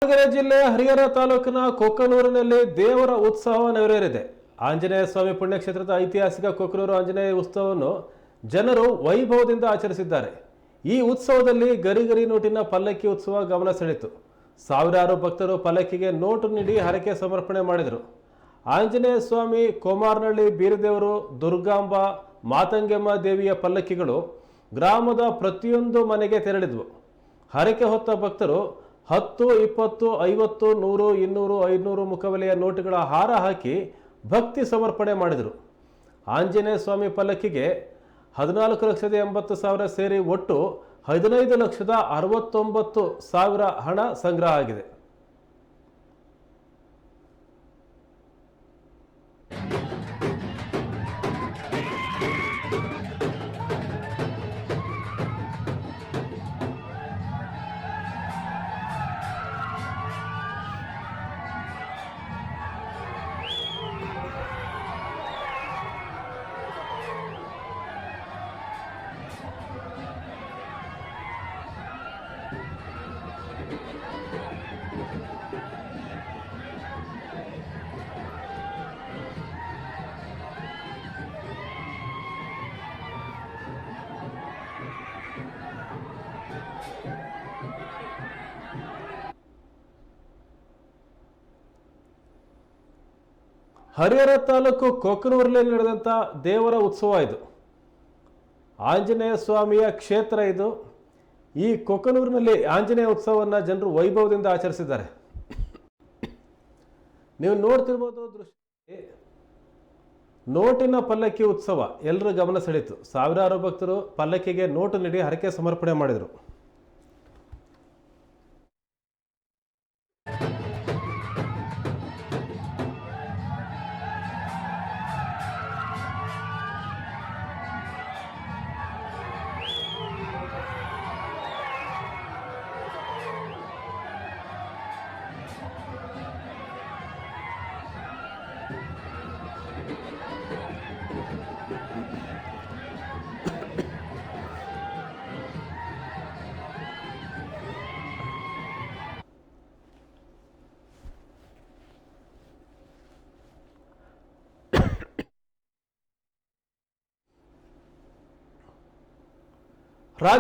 ದಾವಣಗೆರೆ ಜಿಲ್ಲೆಯ ಹರಿಹರ ತಾಲೂಕಿನ ಕೊಕ್ಕನೂರಿನಲ್ಲಿ ದೇವರ ಉತ್ಸವ ನೆರವೇರಿದೆ. ಆಂಜನೇಯ ಸ್ವಾಮಿ ಪುಣ್ಯಕ್ಷೇತ್ರದ ಐತಿಹಾಸಿಕ ಕೊಕ್ಕನೂರು ಆಂಜನೇಯ ಉತ್ಸವವನ್ನು ಜನರು ವೈಭವದಿಂದ ಆಚರಿಸಿದ್ದಾರೆ. ಈ ಉತ್ಸವದಲ್ಲಿ ಗರಿಗರಿ ನೋಟಿನ ಪಲ್ಲಕ್ಕಿ ಉತ್ಸವ ಗಮನ ಸೆಳೆಯಿತು. ಸಾವಿರಾರು ಭಕ್ತರು ಪಲ್ಲಕ್ಕಿಗೆ ನೋಟು ನೀಡಿ ಹರಕೆ ಸಮರ್ಪಣೆ ಮಾಡಿದರು. ಆಂಜನೇಯ ಸ್ವಾಮಿ, ಕೋಮಾರನಹಳ್ಳಿ ಬೀರದೇವರು, ದುರ್ಗಾಂಬ, ಮಾತಂಗೆಮ್ಮ ದೇವಿಯ ಪಲ್ಲಕ್ಕಿಗಳು ಗ್ರಾಮದ ಪ್ರತಿಯೊಂದು ಮನೆಗೆ ತೆರಳಿದ್ವು. ಹರಕೆ ಹೊತ್ತ ಭಕ್ತರು 10, 20, 50, 100, 200, 500 ಮುಖಬೆಲೆಯ ನೋಟುಗಳ ಹಾರ ಹಾಕಿ ಭಕ್ತಿ ಸಮರ್ಪಣೆ ಮಾಡಿದರು. ಆಂಜನೇಯ ಸ್ವಾಮಿ ಪಲ್ಲಕ್ಕಿಗೆ 14,80,000 ಸೇರಿ ಒಟ್ಟು 15,69,000 ಹಣ ಸಂಗ್ರಹ ಆಗಿದೆ. ಹರಿಹರ ತಾಲೂಕು ಕೊಕ್ಕನೂರಿನಲ್ಲಿ ನಡೆದಂಥ ದೇವರ ಉತ್ಸವ ಇದು. ಆಂಜನೇಯ ಸ್ವಾಮಿಯ ಕ್ಷೇತ್ರ ಇದು. ಈ ಕೊಕ್ಕನೂರಿನಲ್ಲಿ ಆಂಜನೇಯ ಉತ್ಸವವನ್ನು ಜನರು ವೈಭವದಿಂದ ಆಚರಿಸಿದ್ದಾರೆ. ನೀವು ನೋಡ್ತಿರ್ಬೋದು ದೃಶ್ಯ, ನೋಟಿನ ಪಲ್ಲಕ್ಕಿ ಉತ್ಸವ ಎಲ್ಲರ ಗಮನ ಸೆಳೀತು. ಸಾವಿರಾರು ಭಕ್ತರು ಪಲ್ಲಕ್ಕಿಗೆ ನೋಟು ನೀಡಿ ಹರಕೆ ಸಮರ್ಪಣೆ ಮಾಡಿದರು.